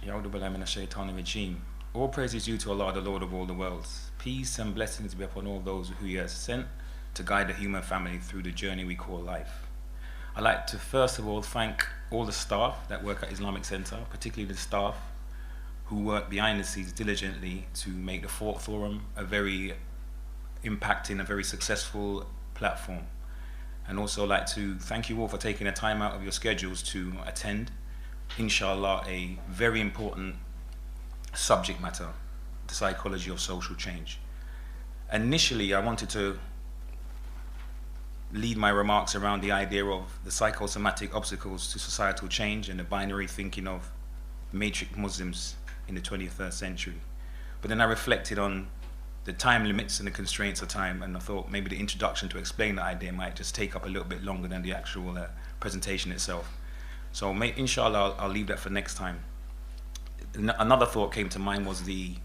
Ya'udu min ash-shaytanir rajim. All praise is due to Allah, the Lord of all the worlds. Peace and blessings be upon all those who He has sent to guide the human family through the journey we call life. I'd like to first of all thank all the staff that work at Islamic Center, particularly the staff who work behind the scenes diligently to make the Thought Forum a very impacting, a very successful platform. And also like to thank you all for taking the time out of your schedules to attend, inshallah, a very important subject matter, the psychology of social change. Initially, I wanted to lead my remarks around the idea of the psychosomatic obstacles to societal change and the binary thinking of matrix Muslims in the 21st century. But then I reflected on the time limits and the constraints of time, and I thought maybe the introduction to explain the idea might just take up a little bit longer than the actual presentation itself. So inshallah, I'll leave that for next time. Another thought came to mind was the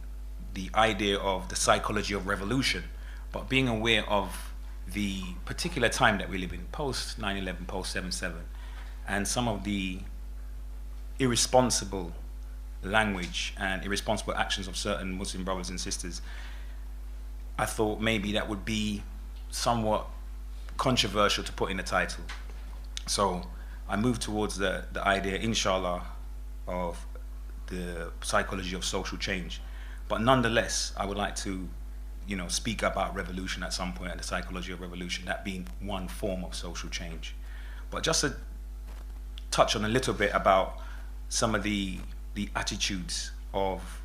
idea of the psychology of revolution, but being aware of the particular time that we live in, post 9/11, post 7/7, and some of the irresponsible language and irresponsible actions of certain Muslim brothers and sisters. I thought maybe that would be somewhat controversial to put in the title. So I moved towards the idea, inshallah, of the psychology of social change. But nonetheless, I would like to, speak about revolution at some point, and the psychology of revolution, that being one form of social change. But just to touch on a little bit about some of the attitudes of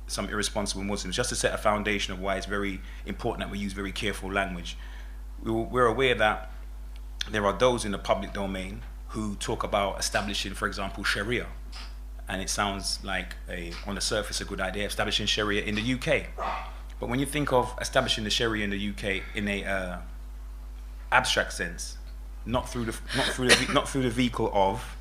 some irresponsible Muslims, just to set a foundation of why it's very important that we use very careful language. We're aware that there are those in the public domain who talk about establishing, for example, Sharia. And it sounds like, on the surface, a good idea, establishing Sharia in the UK. But when you think of establishing the Sharia in the UK in a abstract sense, not through the vehicle of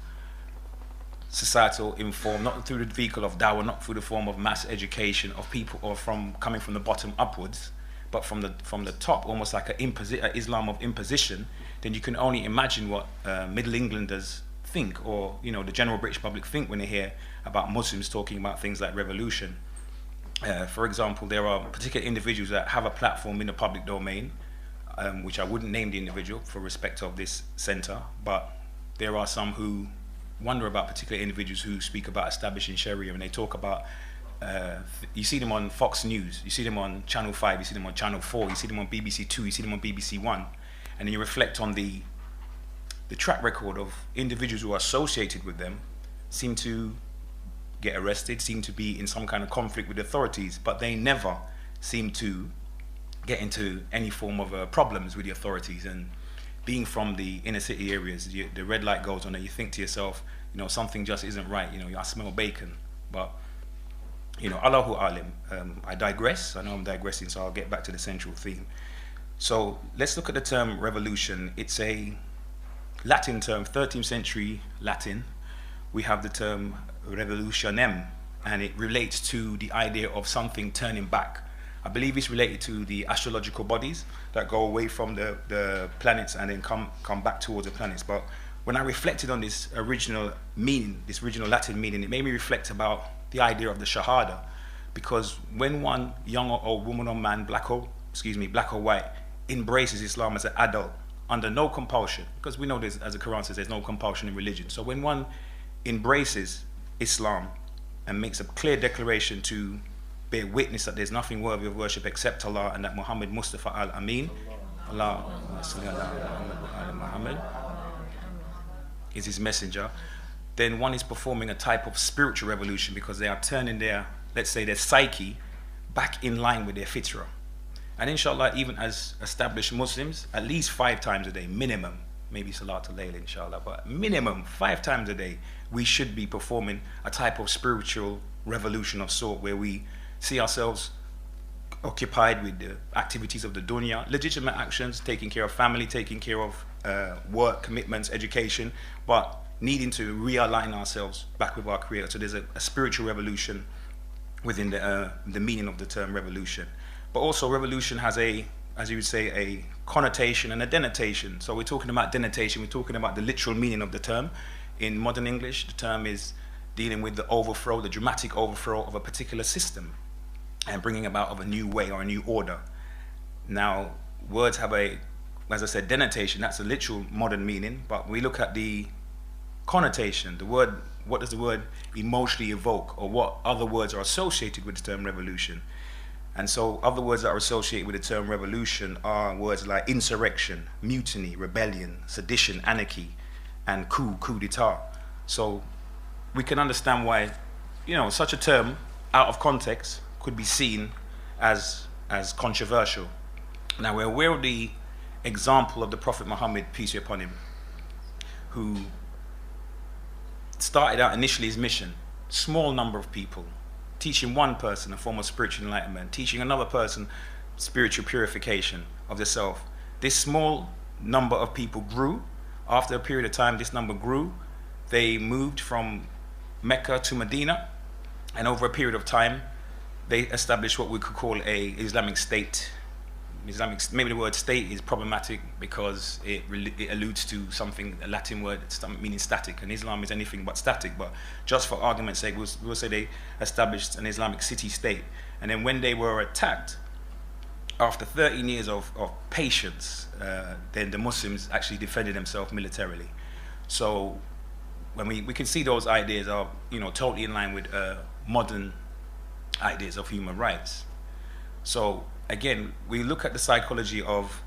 societal inform, not through the vehicle of dawah, not through the form of mass education of people, or coming from the bottom upwards, but from the top, almost like a Islam of imposition, then you can only imagine what Middle Englanders think, or the general British public think when they hear about Muslims talking about things like revolution. For example, there are particular individuals that have a platform in the public domain, which I wouldn't name the individual for respect of this center, but there are some who wonder about particular individuals who speak about establishing Sharia, and they talk about, you see them on Fox News, you see them on Channel 5, you see them on Channel 4, you see them on BBC 2, you see them on BBC 1, and then you reflect on the track record of individuals who are associated with them, seem to get arrested, seem to be in some kind of conflict with authorities, but they never seem to get into any form of problems with the authorities. And being from the inner city areas, the red light goes on and you think to yourself, something just isn't right, I smell bacon. But, Allahu Alim, I digress. I know I'm digressing, so I'll get back to the central theme. So let's look at the term revolution. It's a Latin term, 13th century Latin. We have the term revolutionem, and it relates to the idea of something turning back. I believe it's related to the astrological bodies that go away from the planets and then come back towards the planets. But when I reflected on this original meaning, this original Latin meaning, it made me reflect about the idea of the Shahada. Because when one young or old, woman or man, black or white, embraces Islam as an adult, under no compulsion, because we know there's, as the Quran says, there's no compulsion in religion. So when one embraces Islam and makes a clear declaration to bear witness that there's nothing worthy of worship except Allah, and that Muhammad Mustafa al-Amin, Allah Muhammad, is his messenger, then one is performing a type of spiritual revolution, because they are turning their, let's say, their psyche back in line with their fitrah. And inshallah, even as established Muslims, at least 5 times a day, minimum, maybe Salatul Layl inshallah, but minimum 5 times a day, we should be performing a type of spiritual revolution of sort, where we see ourselves occupied with the activities of the dunya, legitimate actions, taking care of family, taking care of work, commitments, education, but needing to realign ourselves back with our Creator. So there's a spiritual revolution within the meaning of the term revolution. But also revolution has a, as you would say, a connotation and a denotation. So we're talking about denotation, we're talking about the literal meaning of the term. In modern English, the term is dealing with the overthrow, the dramatic overthrow of a particular system and bringing about of a new way or a new order. Now, words have a, as I said, denotation, that's a literal modern meaning, but we look at the connotation, the word, what does the word emotionally evoke, or what other words are associated with the term revolution. And so other words that are associated with the term revolution are words like insurrection, mutiny, rebellion, sedition, anarchy, and coup d'etat. So we can understand why, you know, such a term out of context could be seen as controversial. Now, we're aware of the example of the Prophet Muhammad, peace be upon him, who started out initially his mission, small number of people, teaching one person a form of spiritual enlightenment, teaching another person spiritual purification of the self. This small number of people grew. After a period of time, this number grew. They moved from Mecca to Medina, and over a period of time, they established what we could call a Islamic state. Maybe the word state is problematic because it alludes to something, a Latin word, meaning static, and Islam is anything but static. But just for argument's sake, we'll say they established an Islamic city-state. And then when they were attacked, after 13 years of patience, then the Muslims actually defended themselves militarily. So when we can see those ideas are, you know, totally in line with modern ideas of human rights. So again, we look at the psychology of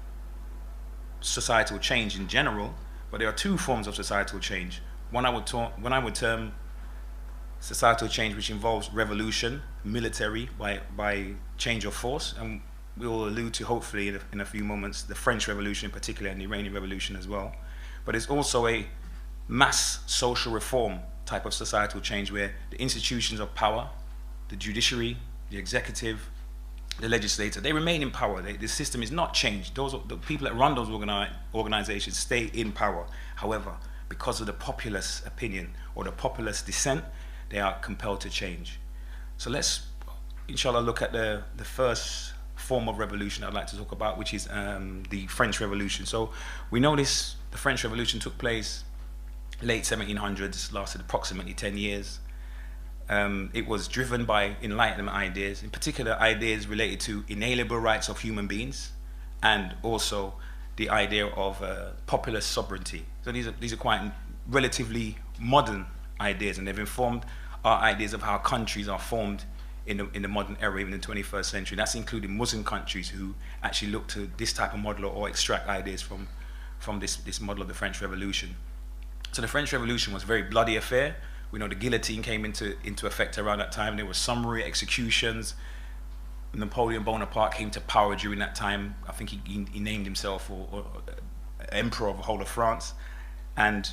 societal change in general, but there are two forms of societal change. One I would term societal change, which involves revolution, military, by change of force, and we will allude to hopefully in a few moments the French Revolution in particular and the Iranian Revolution as well. But it's also a mass social reform type of societal change where the institutions of power, the judiciary, the executive, the legislator, they remain in power. The system is not changed. The people that run those organizations stay in power. However, because of the populace opinion or the populace dissent, they are compelled to change. So let's, inshallah, look at the first form of revolution I'd like to talk about, which is the French Revolution. So we know the French Revolution took place late 1700s, lasted approximately 10 years. It was driven by Enlightenment ideas, in particular ideas related to inalienable rights of human beings, and also the idea of popular sovereignty. So these are quite relatively modern ideas, and they've informed our ideas of how countries are formed in the modern era, even in the 21st century. That's including Muslim countries who actually look to this type of model or extract ideas from this model of the French Revolution. So the French Revolution was a very bloody affair. We know the guillotine came into effect around that time. There were summary executions. Napoleon Bonaparte came to power during that time. I think he named himself or emperor of the whole of France. And,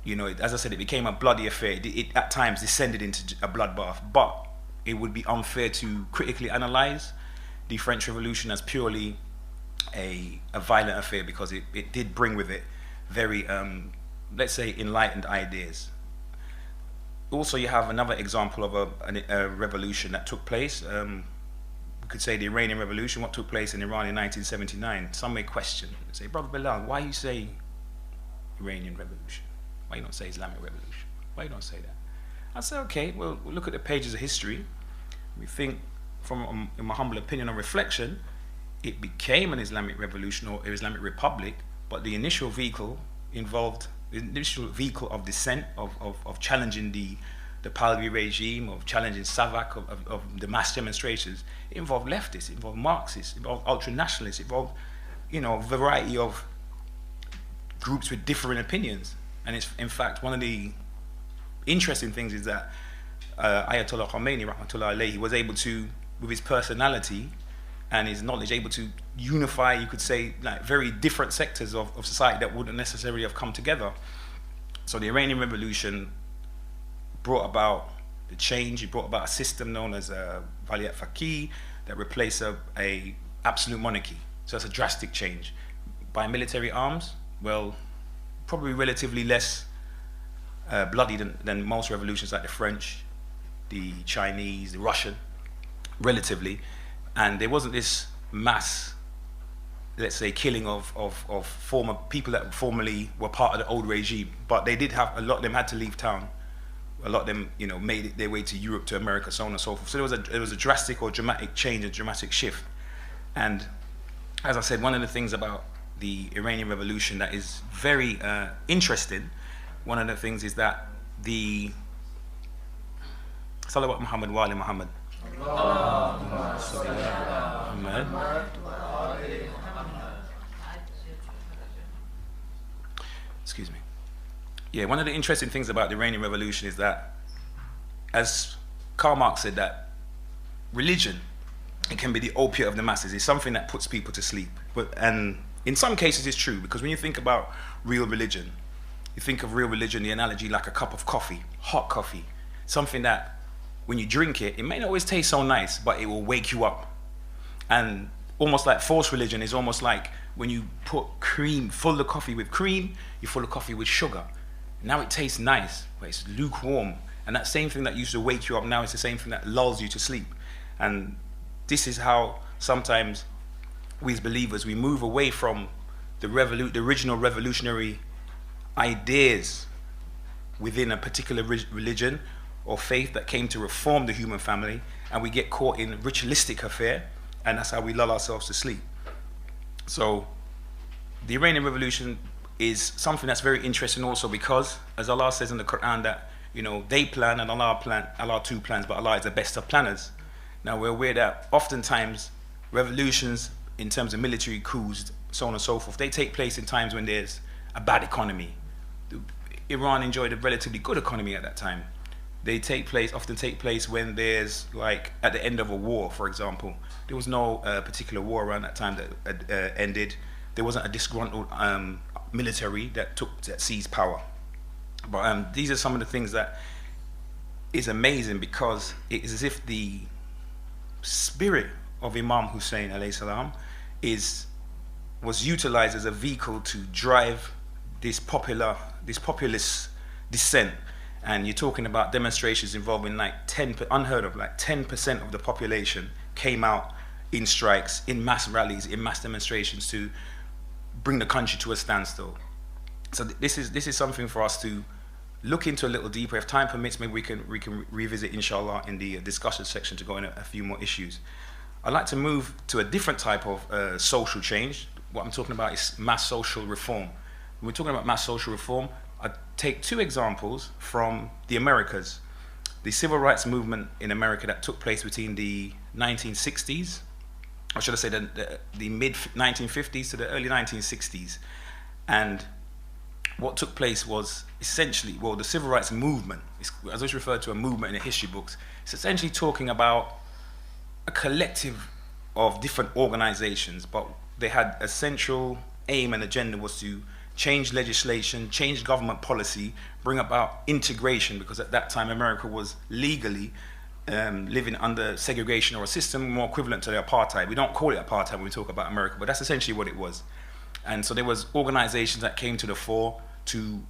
you know, as I said, it became a bloody affair. It at times descended into a bloodbath. But it would be unfair to critically analyze the French Revolution as purely a violent affair, because it did bring with it very, let's say, enlightened ideas. Also, you have another example of a revolution that took place. We could say the Iranian Revolution, what took place in Iran in 1979. Some may question, say, Brother Bilal, why you say Iranian Revolution? Why you don't say Islamic Revolution? Why you don't say that? I say, okay, well, we'll look at the pages of history. We think, in my humble opinion and reflection, it became an Islamic revolution or Islamic republic, but the initial vehicle involved the initial vehicle of dissent, of challenging the Pahlavi regime, of challenging Savak, of the mass demonstrations. It involved leftists, it involved Marxists, it involved ultra-nationalists, it involved, you know, a variety of groups with different opinions. And it's, in fact, one of the interesting things is that Ayatollah Khomeini, rahmatullah alayhi, was able to, with his personality and his knowledge, able to unify, you could say, like very different sectors of society that wouldn't necessarily have come together. So the Iranian Revolution brought about the change. It brought about a system known as Valayat Faqih that replaced a absolute monarchy. So that's a drastic change. By military arms, well, probably relatively less bloody than most revolutions like the French, the Chinese, the Russian, relatively. And there wasn't this mass, let's say, killing of former people that formerly were part of the old regime, but they did have, a lot of them had to leave town A lot of them, you know, made it their way to Europe, to America, so on and so forth. So there was a drastic or dramatic change, a dramatic shift. And as I said, one of the things about the Iranian Revolution that is very interesting, one of the things is that the Salawat Muhammad wa ali Muhammad. Excuse me. Yeah, one of the interesting things about the Iranian Revolution is that, as Karl Marx said, that religion, it can be the opiate of the masses. It's something that puts people to sleep. And in some cases it's true, because when you think about real religion, you think of real religion, the analogy like a cup of coffee, hot coffee, something that when you drink it, it may not always taste so nice, but it will wake you up. And almost like false religion is almost like when you put cream, fill the coffee with cream, you fill the coffee with sugar. Now it tastes nice, but it's lukewarm. And that same thing that used to wake you up, now it's the same thing that lulls you to sleep. And this is how sometimes we as believers, we move away from the original revolutionary ideas within a particular religion or faith that came to reform the human family, and we get caught in ritualistic affair, and that's how we lull ourselves to sleep. So the Iranian Revolution is something that's very interesting also because, as Allah says in the Quran, that, you know, they plan and Allah too plans, but Allah is the best of planners. Now we're aware that oftentimes revolutions in terms of military coups, so on and so forth, they take place in times when there's a bad economy. Iran enjoyed a relatively good economy at that time. They often take place when there's, like, at the end of a war, for example. There was no particular war around that time that ended. There wasn't a disgruntled military that seized power. But these are some of the things that is amazing, because it is as if the spirit of Imam Hussein alayhi salam was utilized as a vehicle to drive this populist dissent. And you're talking about demonstrations involving like unheard of, like 10% of the population came out in strikes, in mass rallies, in mass demonstrations to bring the country to a standstill. So this is something for us to look into a little deeper. If time permits, maybe we can revisit, inshallah, in the discussion section to go into a few more issues. I'd like to move to a different type of social change. What I'm talking about is mass social reform. When we're talking about mass social reform, I take two examples from the Americas. The civil rights movement in America that took place between the 1960s, or should I say the mid 1950s to the early 1960s. And what took place was essentially, well, the civil rights movement, as it's referred to a movement in the history books, it's essentially talking about a collective of different organizations, but they had a central aim and agenda was to change legislation, change government policy, bring about integration, because at that time America was legally living under segregation or a system more equivalent to the apartheid. We don't call it apartheid when we talk about America, but that's essentially what it was. And so there was organizations that came to the fore to,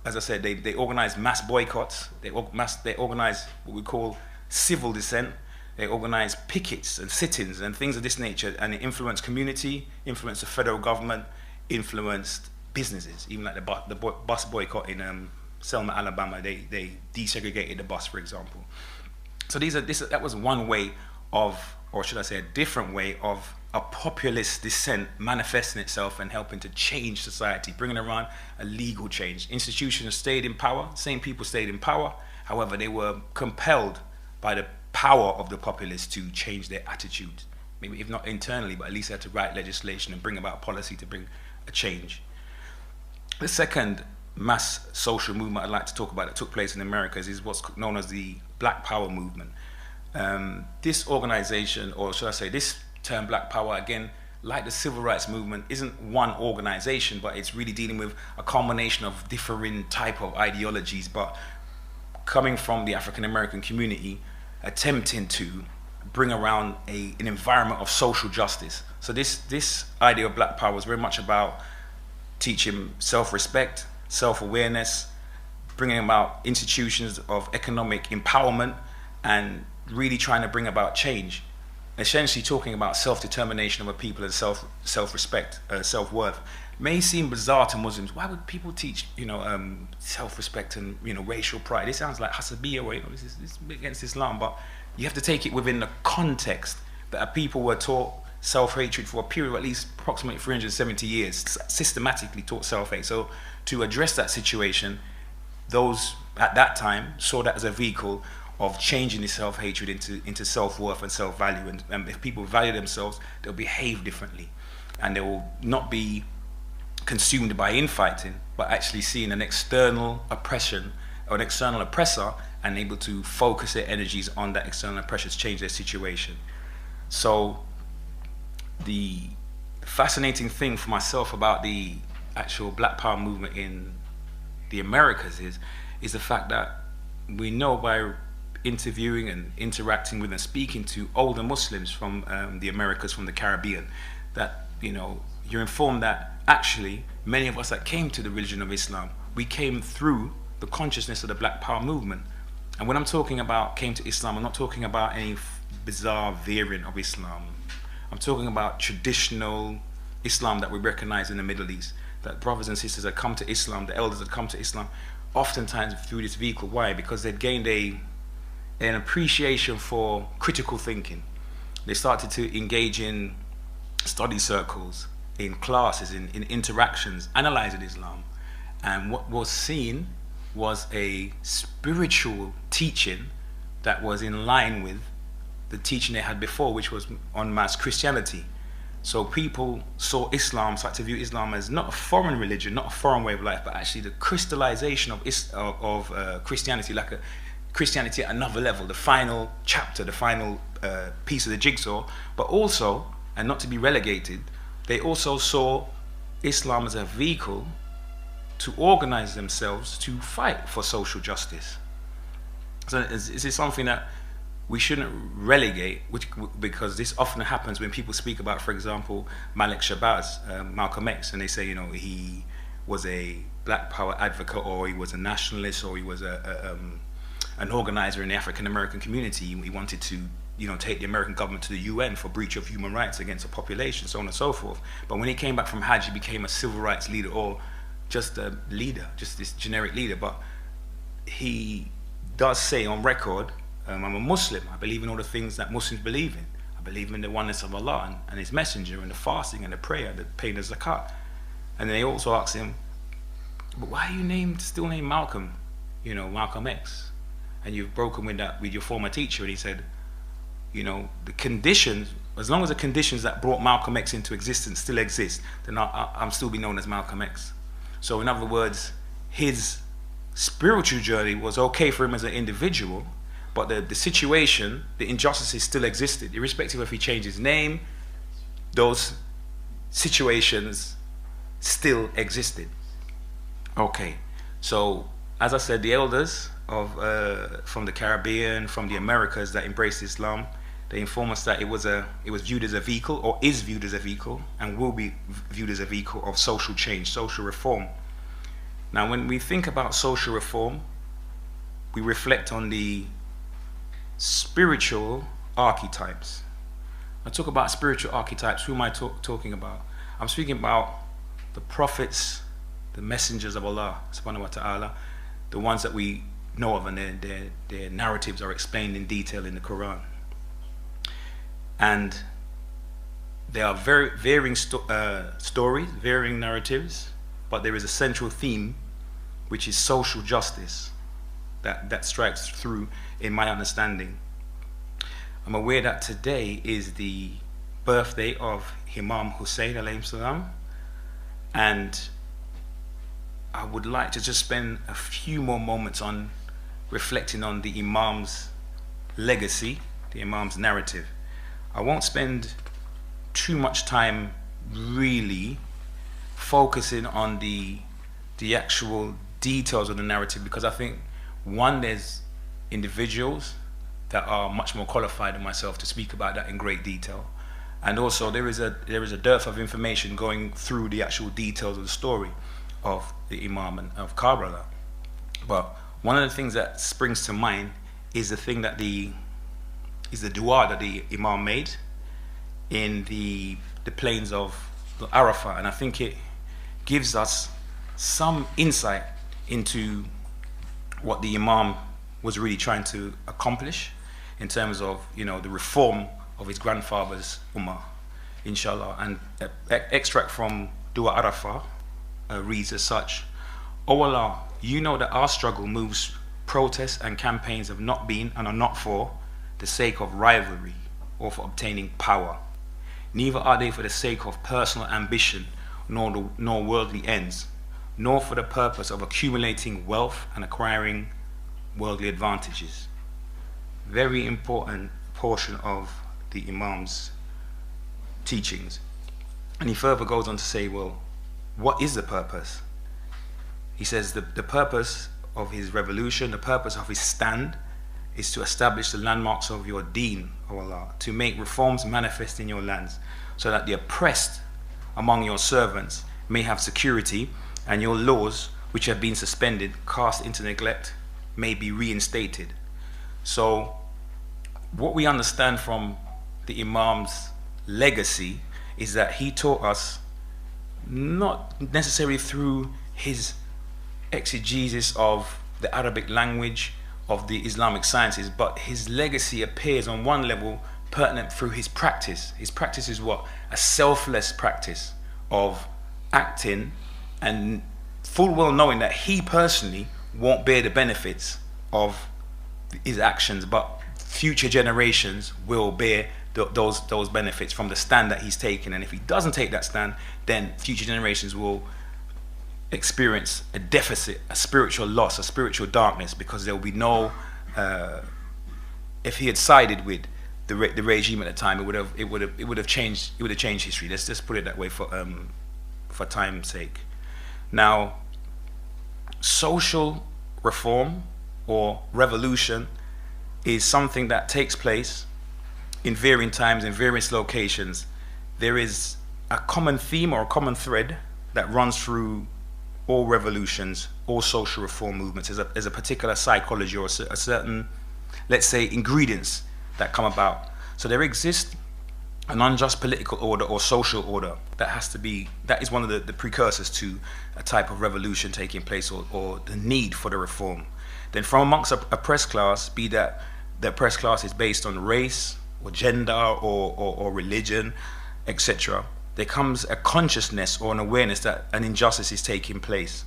as I said, they organized mass boycotts, they organized what we call civil dissent, they organized pickets and sit-ins and things of this nature, and it influenced community, influenced the federal government, influenced businesses, even like the bus boycott in Selma, Alabama. They desegregated the bus, for example. So that was one way of, or should I say a different way of, a populist dissent manifesting itself and helping to change society, bringing around a legal change. Institutions stayed in power, same people stayed in power, however they were compelled by the power of the populace to change their attitude. Maybe if not internally, but at least they had to write legislation and bring about policy to bring a change. The second mass social movement I'd like to talk about that took place in the Americas is what's known as the Black Power movement. This organization, or should I say this term Black Power, again, like the civil rights movement, isn't one organization, but it's really dealing with a combination of differing type of ideologies, but coming from the African American community, attempting to bring around an environment of social justice. So this idea of Black Power was very much about teaching self-respect, self-awareness, bringing about institutions of economic empowerment, and really trying to bring about change. essentially talking about self-determination of a people and self-respect, self-worth, may seem bizarre to Muslims. Why would people teach, self-respect and, racial pride? It sounds like Hasabiyya, or, this is against Islam, but you have to take it within the context that our people were taught self-hatred for a period of at least approximately 370 years, systematically taught self-hate. So to address that situation, those at that time saw that as a vehicle of changing the self-hatred into self-worth and self-value. And if people value themselves, they'll behave differently. And they will not be consumed by infighting, but actually seeing an external oppression or an external oppressor and able to focus their energies on that external oppression to change their situation. So the fascinating thing for myself about the actual Black Power movement in the Americas is the fact that we know by interviewing and interacting with and speaking to older Muslims from the Americas, from the Caribbean, that you're informed that actually many of us that came to the religion of Islam, we came through the consciousness of the Black Power movement. And when I'm talking about came to Islam, I'm not talking about any bizarre variant of Islam. I'm talking about traditional Islam that we recognize in the Middle East, that brothers and sisters that come to Islam, the elders that come to Islam, oftentimes through this vehicle. Why? Because they'd gained an appreciation for critical thinking. They started to engage in study circles, in classes, in interactions, analyzing Islam. And what was seen was a spiritual teaching that was in line with the teaching they had before, which was en masse Christianity. So people saw Islam, started to view Islam as not a foreign religion, not a foreign way of life, but actually the crystallization of Christianity, like a Christianity at another level, the final chapter, the final piece of the jigsaw. But also, and not to be relegated, they also saw Islam as a vehicle to organize themselves to fight for social justice. So this is something that we shouldn't relegate, because this often happens when people speak about, for example, Malik Shabazz, Malcolm X, and they say, he was a Black Power advocate, or he was a nationalist, or he was an organizer in the African American community. He wanted to, take the American government to the UN for breach of human rights against a population, so on and so forth. But when he came back from Hajj, he became a civil rights leader, or just a leader, just this generic leader. But he does say on record, I'm a Muslim. I believe in all the things that Muslims believe in. I believe in the oneness of Allah and His Messenger, and the fasting and the prayer, the paying the zakat. And then they also asked him, but why are you still named Malcolm? Malcolm X. And you've broken with your former teacher. And he said, the conditions, as long as the conditions that brought Malcolm X into existence still exist, then I'm still be known as Malcolm X. So in other words, his spiritual journey was okay for him as an individual, but the situation, the injustices still existed. Irrespective of if he changed his name, those situations still existed. Okay, so as I said, the elders from the Caribbean, from the Americas that embraced Islam, they inform us that it was viewed as a vehicle, or is viewed as a vehicle, and will be viewed as a vehicle of social change, social reform. Now, when we think about social reform, we reflect on the spiritual archetypes. I talk about spiritual archetypes. Who am I talking about? I'm speaking about the prophets, the messengers of Allah subhanahu wa ta'ala, the ones that we know of, and their narratives are explained in detail in the Quran. And there are very varying stories, varying narratives, but there is a central theme, which is social justice, that strikes through in my understanding. I'm aware that today is the birthday of Imam Hussein alayhi salam, and I would like to just spend a few more moments on reflecting on the Imam's legacy, the Imam's narrative. I won't spend too much time really focusing on the actual details of the narrative, because I think, one, there's individuals that are much more qualified than myself to speak about that in great detail, and also there is a dearth of information going through the actual details of the story of the Imam and of Karbala. But one of the things that springs to mind is the thing that is the dua that the Imam made in the plains of the Arafat, and I think it gives us some insight into what the Imam was really trying to accomplish in terms of, you know, the reform of his grandfather's Ummah, inshallah. And extract from Dua Arafah reads as such: O Allah, you know that our struggle moves protests and campaigns have not been and are not for the sake of rivalry or for obtaining power. Neither are they for the sake of personal ambition nor worldly ends, nor for the purpose of accumulating wealth and acquiring worldly advantages. Very important portion of the Imam's teachings. And he further goes on to say, well, what is the purpose? He says the purpose of his revolution, the purpose of his stand, is to establish the landmarks of your deen, O Allah, to make reforms manifest in your lands, so that the oppressed among your servants may have security, and your laws, which have been suspended, cast into neglect, may be reinstated. So what we understand from the Imam's legacy is that he taught us, not necessarily through his exegesis of the Arabic language, of the Islamic sciences, but his legacy appears on one level pertinent through his practice. His practice is what? A selfless practice of acting and full well knowing that he personally won't bear the benefits of his actions, but future generations will bear those benefits from the stand that he's taken. And if he doesn't take that stand, then future generations will experience a deficit, a spiritual loss, a spiritual darkness, because there will be no if he had sided with the regime at the time, it would have changed history. Let's just put it that way for time's sake. Now, social reform or revolution is something that takes place in varying times, in various locations. There is a common theme or a common thread that runs through all revolutions, all social reform movements. There's a particular psychology or a certain, let's say, ingredients that come about. So there exists an unjust political order or social order that is one of the precursors to a type of revolution taking place, or the need for the reform. Then from amongst a oppressed class, be that the oppressed class is based on race or gender or religion, etc., there comes a consciousness or an awareness that an injustice is taking place.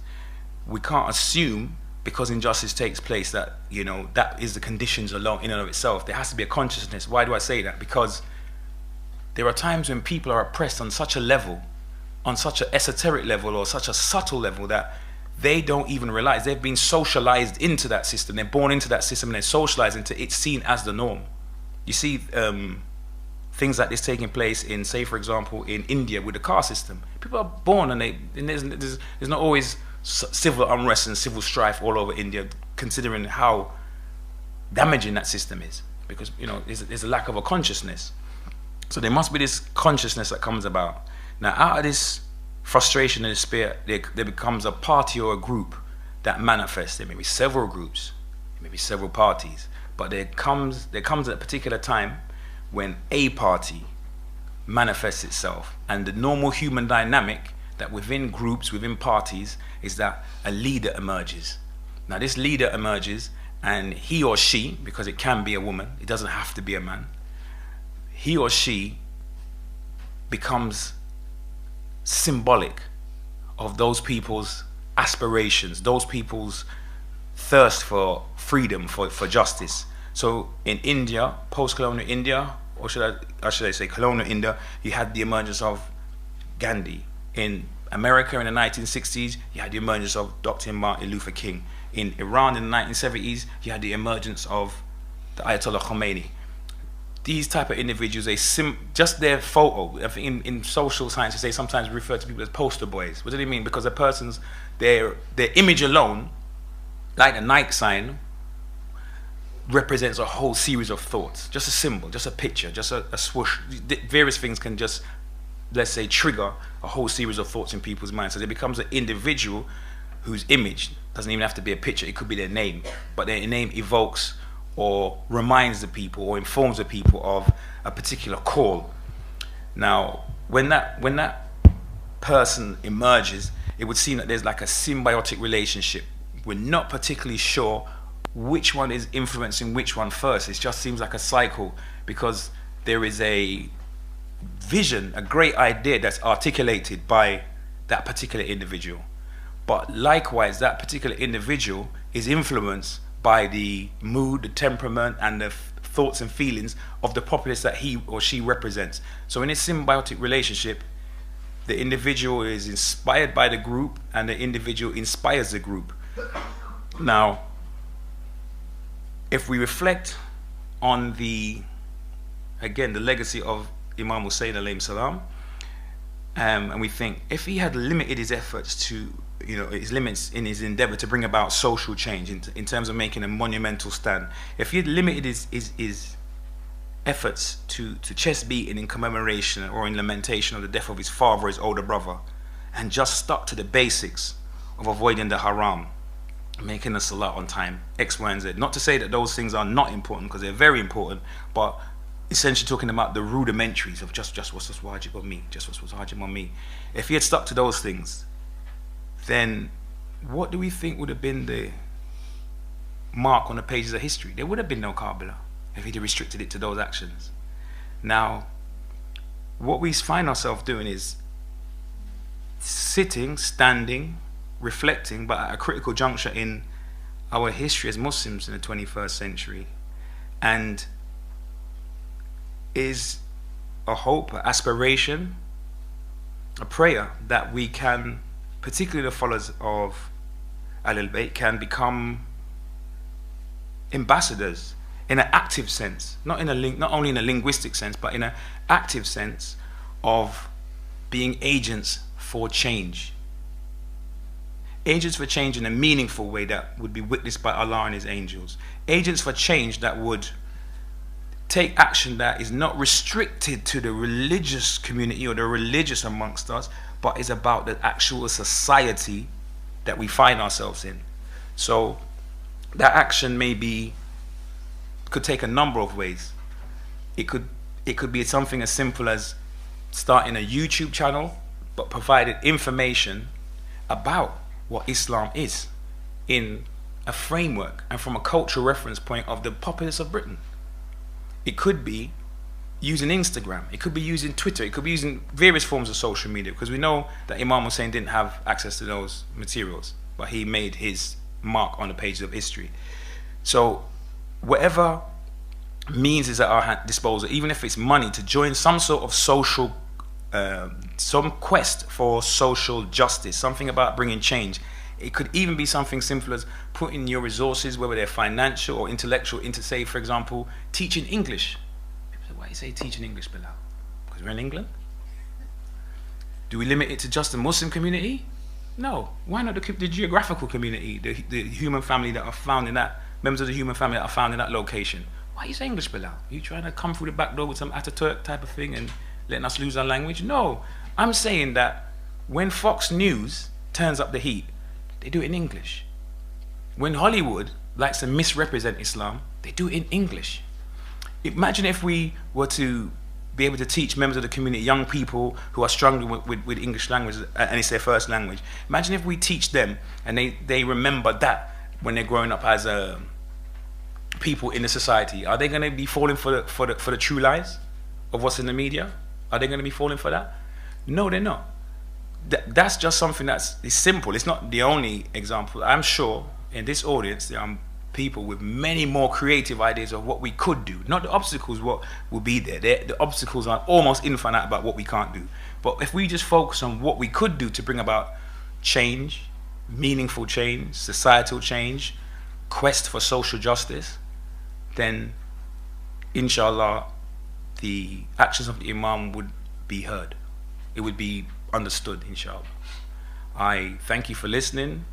We can't assume because injustice takes place that, you know, that is the conditions alone in and of itself. There has to be a consciousness. Why do I say that? Because there are times when people are oppressed on such a level, on such an esoteric level or such a subtle level, that they don't even realize they've been socialized into that system. They're born into that system and they're socialized into it, seen as the norm. You see things like this taking place in, say, for example, in India with the caste system. People are born and there's not always civil unrest and civil strife all over India, considering how damaging that system is, because, you know, there's a lack of a consciousness. So there must be this consciousness that comes about. Now, out of this frustration and despair, there becomes a party or a group that manifests. There may be several groups, there may be several parties, but there comes at a particular time when a party manifests itself. And the normal human dynamic that within groups, within parties, is that a leader emerges. Now this leader emerges, and he or she, because it can be a woman, it doesn't have to be a man, he or she becomes symbolic of those people's aspirations, those people's thirst for freedom, for justice. So in India, post-colonial India, or should I say colonial India, you had the emergence of Gandhi. In America in the 1960s, you had the emergence of Dr. Martin Luther King. In Iran in the 1970s, you had the emergence of the Ayatollah Khomeini. These type of individuals, just their photo, I think in social sciences, they sometimes refer to people as poster boys. What do they mean? Because a person's, their image alone, like a Nike sign, represents a whole series of thoughts. Just a symbol, just a picture, just a swoosh. Various things can just, let's say, trigger a whole series of thoughts in people's minds. So there becomes an individual whose image doesn't even have to be a picture, it could be their name, but their name evokes or reminds the people or informs the people of a particular call. Now, when that person emerges, it would seem that there's like a symbiotic relationship. We're not particularly sure which one is influencing which one first. It just seems like a cycle, because there is a vision, a great idea that's articulated by that particular individual. But likewise, that particular individual is influenced by the mood, the temperament, and the thoughts and feelings of the populace that he or she represents. So in a symbiotic relationship, the individual is inspired by the group, and the individual inspires the group. Now, if we reflect on the legacy of Imam Hussein alayhi salam, and we think, if he had limited his efforts to, his limits in his endeavor to bring about social change in terms of making a monumental stand, if he had limited his efforts to chest beating in commemoration or in lamentation of the death of his father, his older brother, and just stuck to the basics of avoiding the haram, making the salah on time, X, Y, and Z. Not to say that those things are not important, because they're very important, but essentially talking about the rudimentaries of just what's wajib on me, just what's wajib on me. If he had stuck to those things, then what do we think would have been the mark on the pages of history? There would have been no Karbala if he'd restricted it to those actions. Now, what we find ourselves doing is sitting, standing, reflecting, but at a critical juncture in our history as Muslims in the 21st century, and is a hope, an aspiration, a prayer that we can, particularly the followers of Ahlul Bayt, can become ambassadors in an active sense, not only in a linguistic sense, but in an active sense of being agents for change. Agents for change in a meaningful way that would be witnessed by Allah and His angels. Agents for change that would take action that is not restricted to the religious community or the religious amongst us, but is about the actual society that we find ourselves in. So that action could take a number of ways. It could be something as simple as starting a YouTube channel, but provided information about what Islam is in a framework and from a cultural reference point of the populace of Britain. It could be using Instagram, it could be using Twitter, it could be using various forms of social media, because we know that Imam Hussein didn't have access to those materials, but he made his mark on the pages of history. So whatever means is at our disposal, even if it's money, to join some sort of social, some quest for social justice, something about bringing change. It could even be something simple as putting your resources, whether they're financial or intellectual, into, say, for example, teaching English. People say, why do you say teaching English, Bilal? Because we're in England? Do we limit it to just the Muslim community? No. Why not the geographical community, the human family that are found in that, members of the human family that are found in that location? Why you say English, Bilal? Are you trying to come through the back door with some Ataturk type of thing and letting us lose our language? No. I'm saying that when Fox News turns up the heat, they do it in English. When Hollywood likes to misrepresent Islam, they do it in English. Imagine if we were to be able to teach members of the community, young people who are struggling with English language and it's their first language. Imagine if we teach them and they remember that when they're growing up as people in the society. Are they going to be falling for the true lies of what's in the media? Are they going to be falling for that? No, they're not. That's just something it's simple. It's not the only example. I'm sure in this audience there are people with many more creative ideas of what we could do. Not the obstacles what will be there. The obstacles are almost infinite about what we can't do. But if we just focus on what we could do to bring about change, meaningful change, societal change, quest for social justice, then inshallah the actions of the Imam would be heard. It would be understood, inshallah. I thank you for listening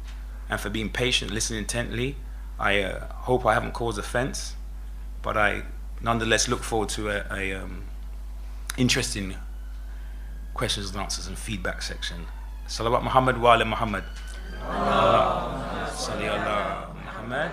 and for being patient, listening intently. I hope I haven't caused offense, but I nonetheless look forward to a interesting questions and answers and feedback section. Salawat Muhammad wa ala Muhammad. Salli ala Muhammad.